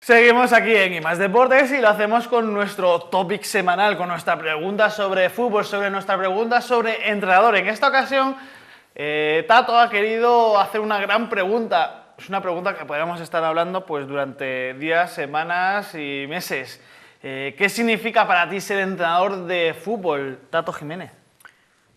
Seguimos aquí en I Más Deportes y lo hacemos con nuestro topic semanal, con nuestra pregunta sobre fútbol, sobre nuestra pregunta sobre entrenador. En esta ocasión, Tato ha querido hacer una gran pregunta. Es una pregunta que podríamos estar hablando pues, durante días, semanas y meses. ¿Qué significa para ti ser entrenador de fútbol, Tato Jiménez?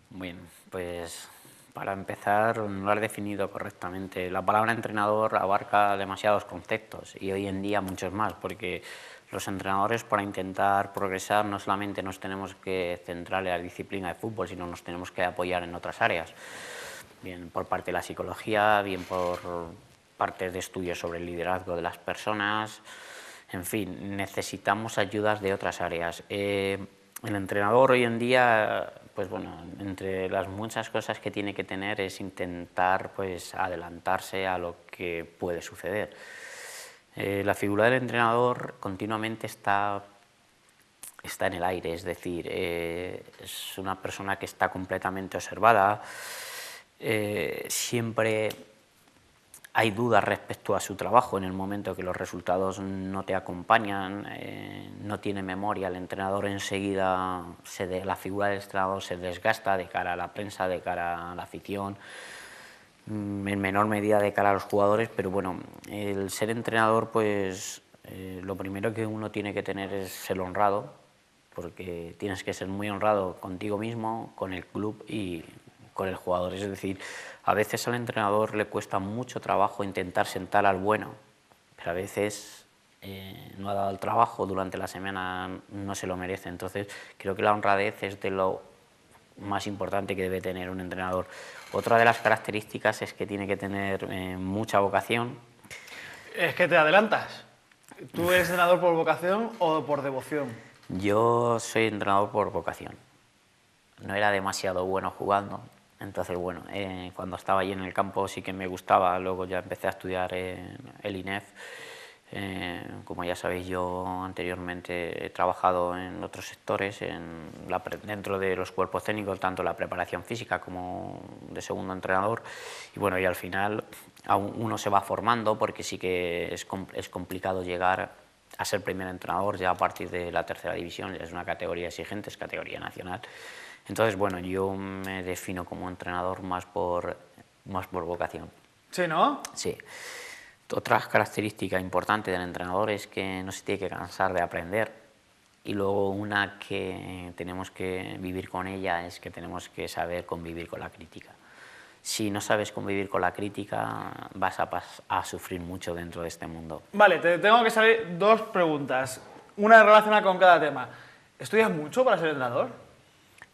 Bien, pues para empezar, no lo has definido correctamente. La palabra entrenador abarca demasiados conceptos y hoy en día muchos más, porque los entrenadores, para intentar progresar, no solamente nos tenemos que centrar en la disciplina de fútbol, sino nos tenemos que apoyar en otras áreas, bien por parte de la psicología, bien por parte de estudios sobre el liderazgo de las personas. En fin, necesitamos ayudas de otras áreas. El entrenador hoy en día, pues bueno, entre las muchas cosas que tiene que tener es intentar pues adelantarse a lo que puede suceder. La figura del entrenador continuamente está en el aire, es decir, es una persona que está completamente observada, siempre hay dudas respecto a su trabajo en el momento que los resultados no te acompañan, no tiene memoria, el entrenador enseguida, la figura del entrenador se desgasta de cara a la prensa, de cara a la afición, en menor medida de cara a los jugadores, pero bueno, el ser entrenador, pues lo primero que uno tiene que tener es ser honrado, porque tienes que ser muy honrado contigo mismo, con el club y con el jugador. Es decir, a veces al entrenador le cuesta mucho trabajo intentar sentar al bueno, pero a veces no ha dado el trabajo durante la semana, no se lo merece. Entonces, creo que la honradez es de lo más importante que debe tener un entrenador. Otra de las características es que tiene que tener mucha vocación. Es que te adelantas. ¿Tú eres entrenador por vocación o por devoción? Yo soy entrenador por vocación. No era demasiado bueno jugando. Entonces, bueno, cuando estaba allí en el campo sí que me gustaba, luego ya empecé a estudiar en el INEF. Como ya sabéis, yo anteriormente he trabajado en otros sectores, dentro de los cuerpos técnicos, tanto la preparación física como de segundo entrenador. Y bueno, y al final uno se va formando porque sí que es complicado llegar a ser primer entrenador ya a partir de la tercera división, ya es una categoría exigente, es categoría nacional. Entonces, bueno, yo me defino como entrenador más por vocación. ¿Sí, no? Sí. Otra característica importante del entrenador es que no se tiene que cansar de aprender. Y luego una que tenemos que vivir con ella es que tenemos que saber convivir con la crítica. Si no sabes convivir con la crítica, vas a sufrir mucho dentro de este mundo. Vale, te tengo que salir dos preguntas, una relacionada con cada tema. ¿Estudias mucho para ser entrenador?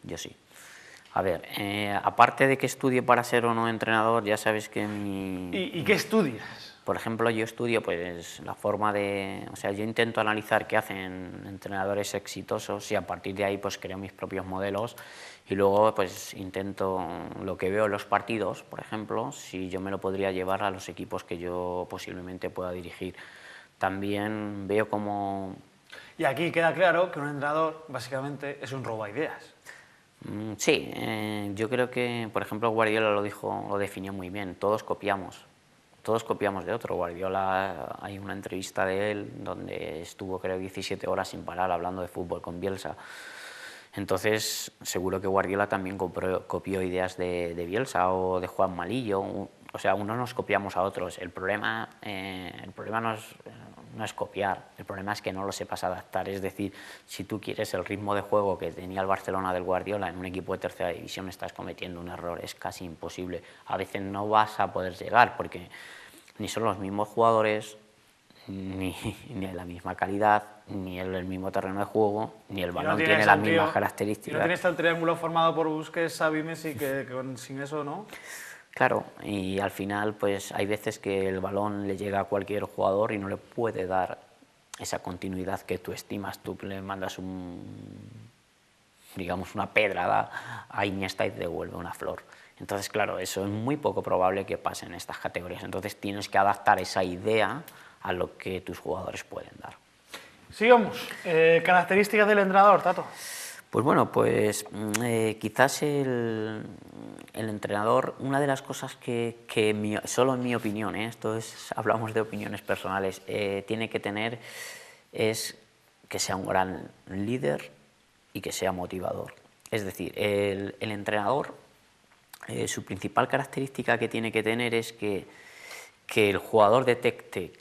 Yo sí. A ver, aparte de que estudie para ser o no entrenador, ya sabes que ¿Y qué estudias? Por ejemplo, yo estudio pues la forma de... O sea, yo intento analizar qué hacen entrenadores exitosos y a partir de ahí pues creo mis propios modelos y luego pues intento lo que veo en los partidos, por ejemplo, si yo me lo podría llevar a los equipos que yo posiblemente pueda dirigir. También veo cómo... Y aquí queda claro que un entrenador básicamente es un robaidеas. Sí, yo creo que, por ejemplo, Guardiola lo definió muy bien, todos copiamos de otro. Guardiola, hay una entrevista de él donde estuvo creo 17 horas sin parar hablando de fútbol con Bielsa. Entonces, seguro que Guardiola también copió ideas de Bielsa o de Juan Malillo. O sea, unos nos copiamos a otros. El problema no es copiar, el problema es que no lo sepas adaptar. Es decir, si tú quieres el ritmo de juego que tenía el Barcelona del Guardiola en un equipo de tercera división, estás cometiendo un error, es casi imposible. A veces no vas a poder llegar porque ni son los mismos jugadores, ni la misma calidad, ni el mismo terreno de juego, ni el balón tiene las mismas características. Y no tienes el triángulo formado por Busquets, Xavi, Messi, que sin eso, ¿no? Claro, y al final pues hay veces que el balón le llega a cualquier jugador y no le puede dar esa continuidad que tú estimas. Tú le mandas digamos una pedrada a Iniesta y te devuelve una flor. Entonces, claro, eso es muy poco probable que pase en estas categorías. Entonces tienes que adaptar esa idea a lo que tus jugadores pueden dar. Sigamos. Características del entrenador, Tato. Pues bueno, quizás el entrenador, una de las cosas solo en mi opinión, hablamos de opiniones personales, tiene que tener es que sea un gran líder y que sea motivador. Es decir, el entrenador, su principal característica que tiene que tener es que el jugador detecte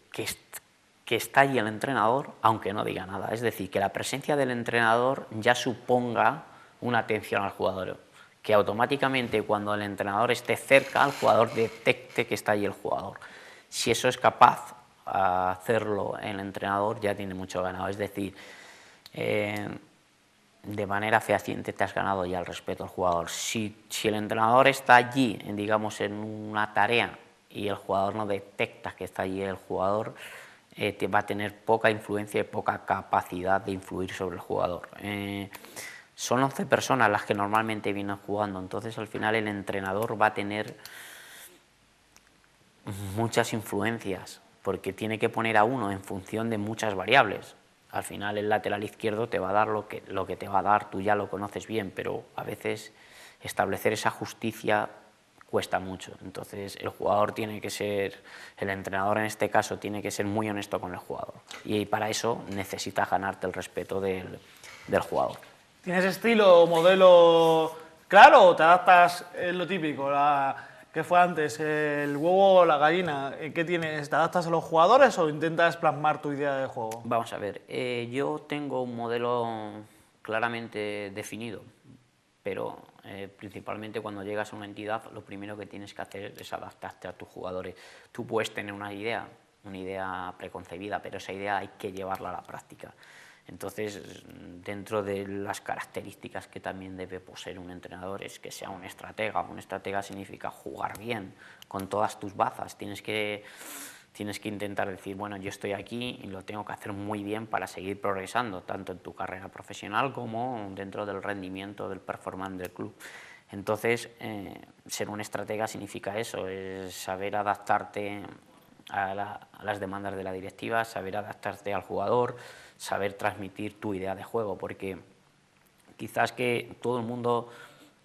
que está allí el entrenador, aunque no diga nada. Es decir, que la presencia del entrenador ya suponga una atención al jugador, que automáticamente cuando el entrenador esté cerca, el jugador detecte que está allí el jugador. Si eso es capaz de hacerlo el entrenador, ya tiene mucho ganado. Es decir, de manera fehaciente te has ganado ya el respeto al jugador. Si el entrenador está allí, digamos, en una tarea y el jugador no detecta que está allí el jugador, te va a tener poca influencia y poca capacidad de influir sobre el jugador. Son 11 personas las que normalmente vienen jugando, entonces al final el entrenador va a tener muchas influencias, porque tiene que poner a uno en función de muchas variables. Al final el lateral izquierdo te va a dar lo que te va a dar, tú ya lo conoces bien, pero a veces establecer esa justicia cuesta mucho. Entonces el jugador tiene que ser, el entrenador en este caso tiene que ser muy honesto con el jugador, y para eso necesitas ganarte el respeto del jugador. ¿Tienes estilo o modelo claro o te adaptas, lo típico, que fue antes, el huevo o la gallina? ¿Qué tienes? ¿Te adaptas a los jugadores o intentas plasmar tu idea de juego? Vamos a ver, yo tengo un modelo claramente definido, pero principalmente cuando llegas a una entidad lo primero que tienes que hacer es adaptarte a tus jugadores. Tú puedes tener una idea preconcebida, pero esa idea hay que llevarla a la práctica. Entonces, dentro de las características que también debe poseer un entrenador es que sea un estratega. Un estratega significa jugar bien con todas tus bazas. Tienes que intentar decir, bueno, yo estoy aquí y lo tengo que hacer muy bien para seguir progresando, tanto en tu carrera profesional como dentro del rendimiento, del performance del club. Entonces, ser un estratega significa eso, es saber adaptarte a las demandas de la directiva, saber adaptarte al jugador, saber transmitir tu idea de juego, porque quizás que todo el mundo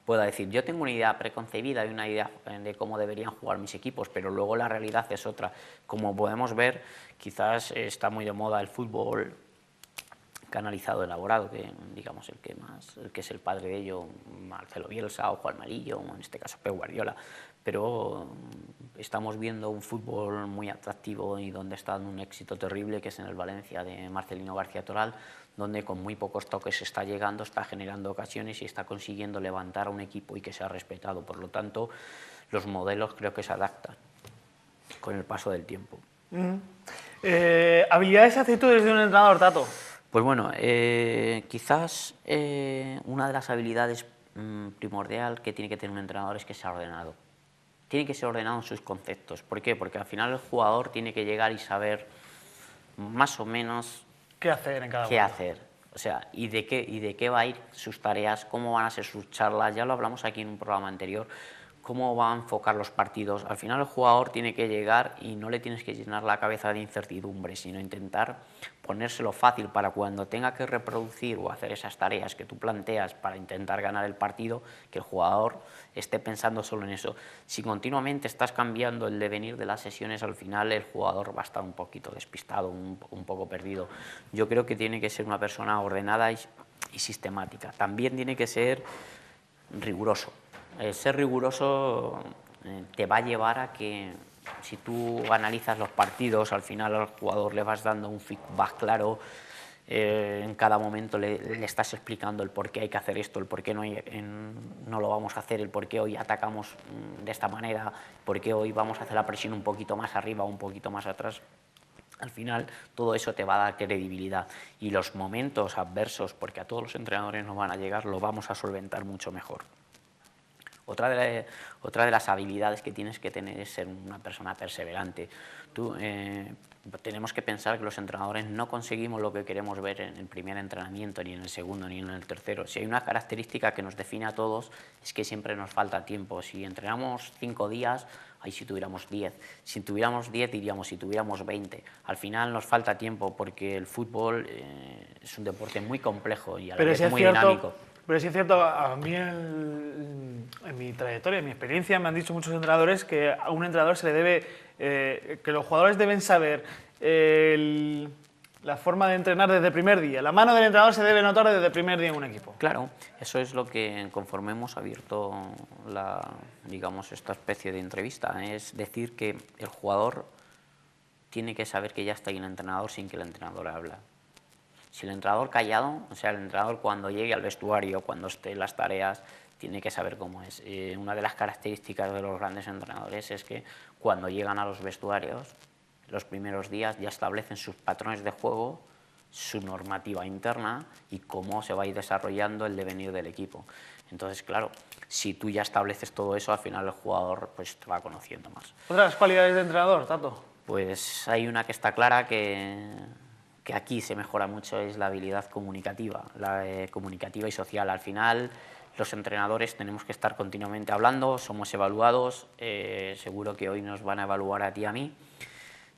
pueda decir, yo tengo una idea preconcebida y una idea de cómo deberían jugar mis equipos, pero luego la realidad es otra. Como podemos ver, quizás está muy de moda el fútbol canalizado, elaborado, que digamos el que es el padre de ello, Marcelo Bielsa o Juan Malillo, o en este caso Pep Guardiola, pero estamos viendo un fútbol muy atractivo y donde está dando un éxito terrible, que es en el Valencia de Marcelino García Toral, donde con muy pocos toques está llegando, está generando ocasiones y está consiguiendo levantar a un equipo y que sea respetado. Por lo tanto, los modelos creo que se adaptan con el paso del tiempo. ¿Habilidades y actitudes de un entrenador, Tato? Pues bueno, quizás una de las habilidades primordial que tiene que tener un entrenador es que sea ordenado. Tiene que ser ordenado en sus conceptos. ¿Por qué? Porque al final el jugador tiene que llegar y saber más o menos ¿Qué hacer en cada qué momento? hacer. O sea, y de qué va a ir sus tareas, cómo van a ser sus charlas. Ya lo hablamos aquí en un programa anterior, cómo va a enfocar los partidos. Al final el jugador tiene que llegar y no le tienes que llenar la cabeza de incertidumbre, sino intentar ponérselo fácil para cuando tenga que reproducir o hacer esas tareas que tú planteas para intentar ganar el partido, que el jugador esté pensando solo en eso. Si continuamente estás cambiando el devenir de las sesiones, al final el jugador va a estar un poquito despistado, un poco perdido. Yo creo que tiene que ser una persona ordenada y sistemática. También tiene que ser riguroso. Ser riguroso te va a llevar a que, si tú analizas los partidos, al final al jugador le vas dando un feedback claro, en cada momento le estás explicando el por qué hay que hacer esto, el por qué no lo vamos a hacer, el por qué hoy atacamos de esta manera, por qué hoy vamos a hacer la presión un poquito más arriba o un poquito más atrás. Al final todo eso te va a dar credibilidad, y los momentos adversos, porque a todos los entrenadores nos van a llegar, lo vamos a solventar mucho mejor. Otra de las habilidades que tienes que tener es ser una persona perseverante. Tenemos que pensar que los entrenadores no conseguimos lo que queremos ver en el primer entrenamiento, ni en el segundo, ni en el tercero. Si hay una característica que nos define a todos, es que siempre nos falta tiempo. Si entrenamos 5 días, ahí si tuviéramos 10. Si tuviéramos 10 diríamos si tuviéramos 20. Al final nos falta tiempo porque el fútbol es un deporte muy complejo y a la vez muy dinámico. Pero sí es cierto, a mí en mi trayectoria, en mi experiencia, me han dicho muchos entrenadores que a un entrenador se le debe, que los jugadores deben saber la forma de entrenar desde el primer día. La mano del entrenador se debe notar desde el primer día en un equipo. Claro, eso es lo que conforme hemos abierto digamos, esta especie de entrevista, es decir que el jugador tiene que saber que ya está ahí el entrenador sin que el entrenador hable. Si el entrenador callado, o sea, el entrenador cuando llegue al vestuario, cuando esté en las tareas, tiene que saber cómo es. Una de las características de los grandes entrenadores es que cuando llegan a los vestuarios, los primeros días ya establecen sus patrones de juego, su normativa interna y cómo se va a ir desarrollando el devenir del equipo. Entonces, claro, si tú ya estableces todo eso, al final el jugador pues, te va conociendo más. ¿Otras cualidades de entrenador, Tato? Pues hay una que está clara que aquí se mejora mucho, es la habilidad comunicativa, comunicativa y social. Al final, los entrenadores tenemos que estar continuamente hablando, somos evaluados, seguro que hoy nos van a evaluar a ti y a mí.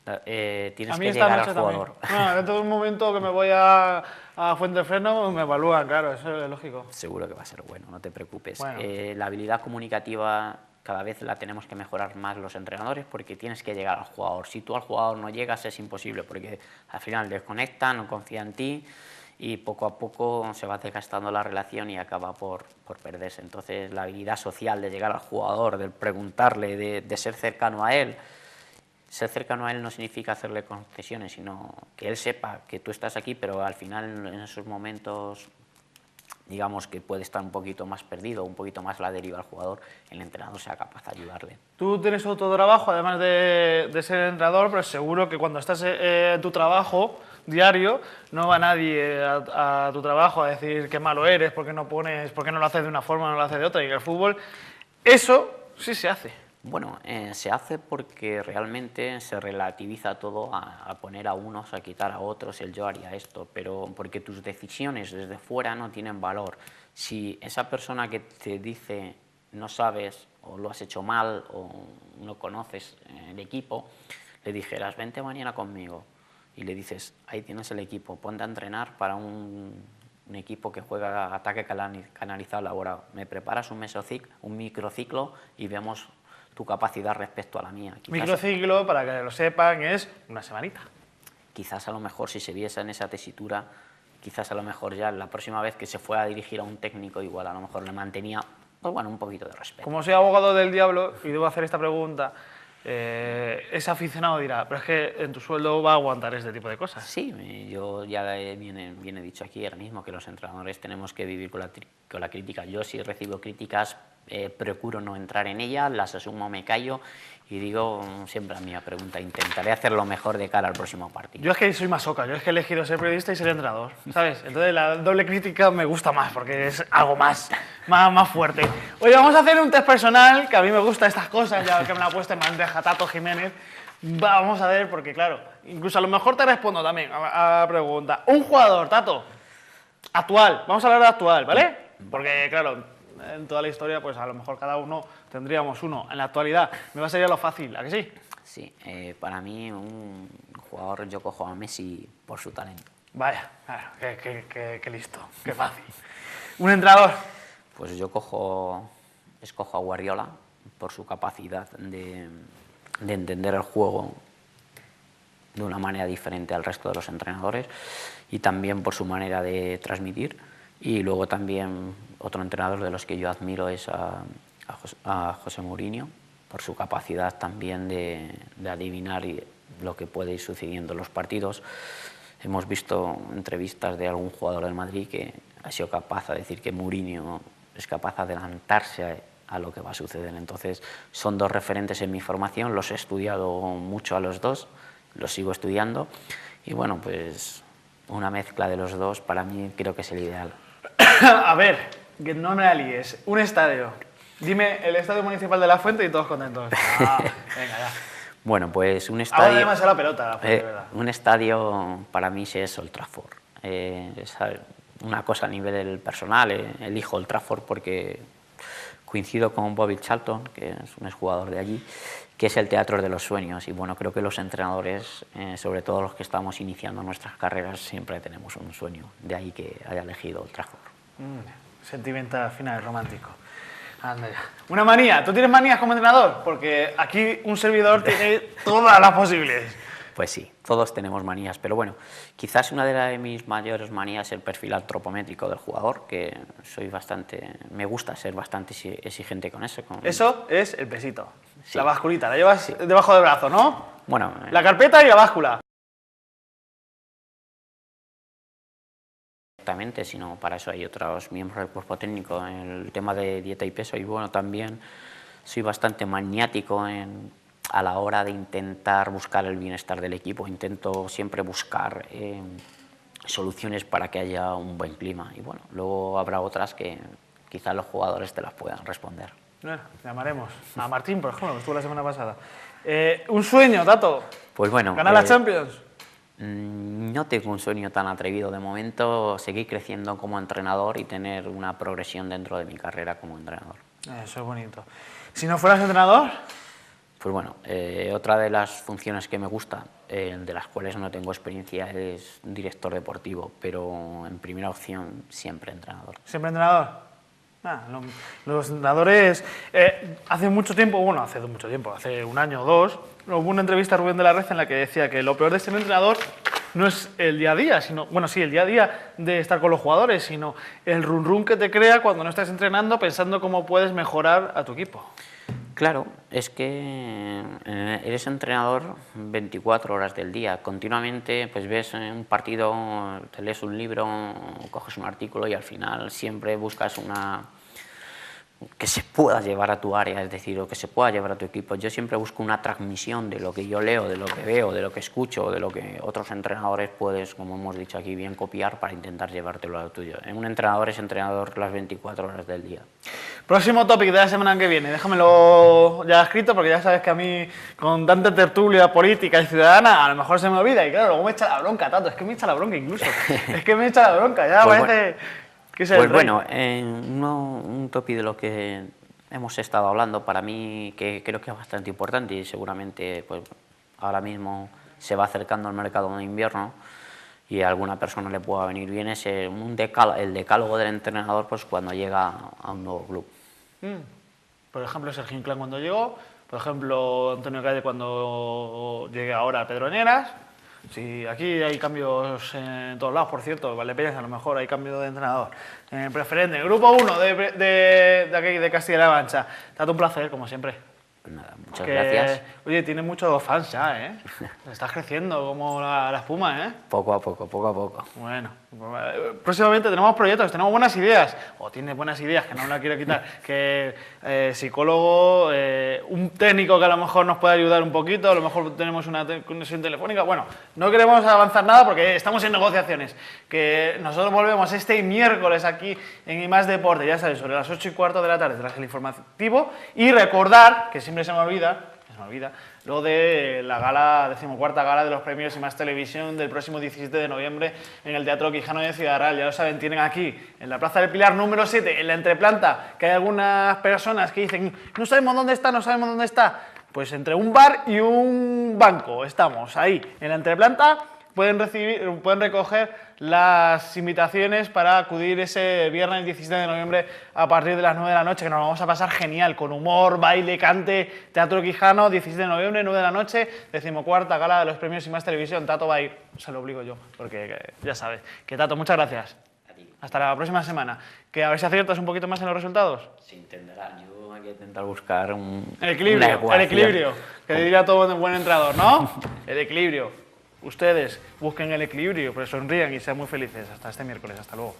Tienes que llegar al jugador. Bueno, dentro de un momento que me voy a Fuentefreno me evalúan, claro, eso es lógico. Seguro que va a ser bueno, no te preocupes. Bueno. La habilidad comunicativa cada vez la tenemos que mejorar más los entrenadores porque tienes que llegar al jugador. Si tú al jugador no llegas es imposible porque al final desconecta, no confía en ti y poco a poco se va desgastando la relación y acaba por perderse. Entonces la habilidad social de llegar al jugador, de preguntarle, de ser cercano a él. Ser cercano a él no significa hacerle concesiones, sino que él sepa que tú estás aquí, pero al final en esos momentos, digamos que puede estar un poquito más perdido, un poquito más a la deriva al jugador, el entrenador sea capaz de ayudarle. Tú tienes otro trabajo, además de ser entrenador, pero seguro que cuando estás en tu trabajo diario, no va nadie a tu trabajo a decir qué malo eres, por qué no lo haces de una forma, no lo haces de otra, y en el fútbol eso sí se hace. Bueno, se hace porque realmente se relativiza todo a poner a unos, a quitar a otros, el yo haría esto, pero porque tus decisiones desde fuera no tienen valor. Si esa persona que te dice no sabes o lo has hecho mal o no conoces el equipo, le dijeras vente mañana conmigo y le dices ahí tienes el equipo, ponte a entrenar para un equipo que juega ataque canalizado elaborado, me preparas un microciclo y vemos tu capacidad respecto a la mía. Microciclo, para que lo sepan, es una semanita. Quizás a lo mejor si se viese en esa tesitura, quizás a lo mejor ya la próxima vez que se fuera a dirigir a un técnico igual a lo mejor le mantenía, pues bueno, un poquito de respeto. Como soy abogado del diablo y debo hacer esta pregunta, ese aficionado dirá, pero es que en tu sueldo va a aguantar este tipo de cosas. Sí, yo ya viene dicho aquí ahora mismo que los entrenadores tenemos que vivir con la crítica. Yo si recibo críticas procuro no entrar en ellas, las asumo, me callo y digo siempre la misma pregunta, intentaré hacer lo mejor de cara al próximo partido. Yo es que soy masoca, yo es que he elegido ser periodista y ser entrenador, ¿sabes? Entonces la doble crítica me gusta más porque es algo más fuerte. Oye, vamos a hacer un test personal, que a mí me gustan estas cosas, ya que me la ha puesto en bandeja Tato Jiménez. Vamos a ver, porque claro, incluso a lo mejor te respondo también a la pregunta. Un jugador, Tato, actual, vamos a hablar de actual, ¿vale? Porque claro, en toda la historia, pues a lo mejor cada uno tendríamos uno. En la actualidad, me va a salir lo fácil, ¿a que sí? Sí, para mí un jugador, yo cojo a Messi por su talento. Vaya, claro, qué listo, qué fácil. ¿Un entrenador? Pues yo escojo a Guardiola por su capacidad de entender el juego de una manera diferente al resto de los entrenadores y también por su manera de transmitir. Y luego también otro entrenador de los que yo admiro es a José Mourinho, por su capacidad también de adivinar lo que puede ir sucediendo en los partidos. Hemos visto entrevistas de algún jugador del Madrid que ha sido capaz de decir que Mourinho es capaz de adelantarse a lo que va a suceder. Entonces, son dos referentes en mi formación, los he estudiado mucho a los dos, los sigo estudiando y bueno, pues una mezcla de los dos para mí creo que es el ideal. A ver, que no me alíes. Un estadio. Dime el Estadio Municipal de La Fuente y todos contentos. Venga, ya. Bueno, pues un estadio... Ahora demasiado la pelota, La Fuente, ¿verdad? Un estadio para mí sí es Old Trafford. Es una cosa a nivel personal, elijo Old Trafford porque coincido con Bobby Charlton, que es un exjugador de allí, que es el teatro de los sueños. Y bueno, creo que los entrenadores, sobre todo los que estamos iniciando nuestras carreras, siempre tenemos un sueño. De ahí que haya elegido Old Trafford. Sentimental, final, romántico. Anda ya. Una manía. ¿Tú tienes manías como entrenador? Porque aquí un servidor tiene todas las posibilidades. Pues sí, todos tenemos manías, pero bueno, quizás una de mis mayores manías es el perfil antropométrico del jugador, que me gusta ser bastante exigente con eso. Eso es el pesito, sí. La basculita, la llevas debajo del brazo, ¿no? Bueno, la carpeta y la báscula. Exactamente, sino para eso hay otros miembros del cuerpo técnico en el tema de dieta y peso, y bueno, también soy bastante maniático a la hora de intentar buscar el bienestar del equipo. Intento siempre buscar soluciones para que haya un buen clima, y bueno, luego habrá otras que quizás los jugadores te las puedan responder. Bueno, llamaremos a Martín, por ejemplo, que estuvo la semana pasada. ¿Un sueño, Tato? Pues bueno, ¿ganar la Champions? No tengo un sueño tan atrevido de momento, seguir creciendo como entrenador y tener una progresión dentro de mi carrera como entrenador. Eso es bonito. Si no fueras entrenador... Pues bueno, otra de las funciones que me gusta, de las cuales no tengo experiencia, es director deportivo, pero en primera opción siempre entrenador. ¿Siempre entrenador? Los entrenadores, hace mucho tiempo, hace un año o dos, hubo una entrevista a Rubén de la Red en la que decía que lo peor de ser entrenador no es el día a día, sino, bueno, sí, el día a día de estar con los jugadores, sino el run run que te crea cuando no estás entrenando pensando cómo puedes mejorar a tu equipo. Claro, es que eres entrenador 24 horas del día, continuamente pues ves un partido, te lees un libro, coges un artículo y al final siempre buscas que se pueda llevar a tu área, es decir, o que se pueda llevar a tu equipo. Yo siempre busco una transmisión de lo que yo leo, de lo que veo, de lo que escucho, de lo que otros entrenadores puedes, como hemos dicho aquí, bien copiar para intentar llevártelo a lo tuyo. Un entrenador es entrenador las 24 horas del día. Próximo topic de la semana que viene, déjamelo ya escrito porque ya sabes que a mí con tanta tertulia política y ciudadana a lo mejor se me olvida y claro, luego me echa la bronca, Tato, es que me echa la bronca incluso, es que me echa la bronca, ya pues parece... Pues bueno, un topic de lo que hemos estado hablando para mí que creo que es bastante importante y seguramente pues ahora mismo se va acercando al mercado de invierno y a alguna persona le pueda venir bien es el decálogo del entrenador pues cuando llega a un nuevo club. Por ejemplo, Sergio Inclán cuando llegó, por ejemplo, Antonio Calle cuando llegue ahora a Pedroñeras. Sí, aquí hay cambios en todos lados, por cierto, Valdepeñas a lo mejor hay cambio de entrenador. Preferente, grupo 1 de aquí de Castilla-La Mancha. Tato, un placer, como siempre. Pues nada, muchas gracias. Oye, tiene muchos fans ya, ¿eh? Estás creciendo como la espuma, ¿eh? Poco a poco, poco a poco. Bueno, próximamente tenemos proyectos, tenemos buenas ideas, o tienes buenas ideas, que no me la quiero quitar, que psicólogo, un técnico que a lo mejor nos puede ayudar un poquito, a lo mejor tenemos una conexión telefónica. Bueno, no queremos avanzar nada porque estamos en negociaciones, que nosotros volvemos este miércoles aquí en I+ Deporte, ya sabéis, sobre las 8:15 de la tarde tras el informativo, y recordar, que siempre se me olvida, lo de la gala, 14ª gala de los premios I+ Televisión del próximo 17 de noviembre en el Teatro Quijano de Ciudad Real. Ya lo saben, tienen aquí, en la Plaza del Pilar número 7, en la entreplanta, que hay algunas personas que dicen, no sabemos dónde está. Pues entre un bar y un banco estamos, ahí, en la entreplanta. Pueden recoger las invitaciones para acudir ese viernes 17 de noviembre a partir de las 9 de la noche, que nos lo vamos a pasar genial, con humor, baile, cante, Teatro Quijano, 17 de noviembre, 9 de la noche, 14ª gala de los premios I+ Televisión. Tato va a ir, se lo obligo yo, porque ya sabes. Que Tato, muchas gracias. A ti. Hasta la próxima semana. Que a ver si aciertas un poquito más en los resultados. Se intentará, yo hay que intentar buscar el equilibrio, que diría todo buen entrenador, ¿no? El equilibrio. Ustedes busquen el equilibrio, pero sonrían y sean muy felices. Hasta este miércoles. Hasta luego.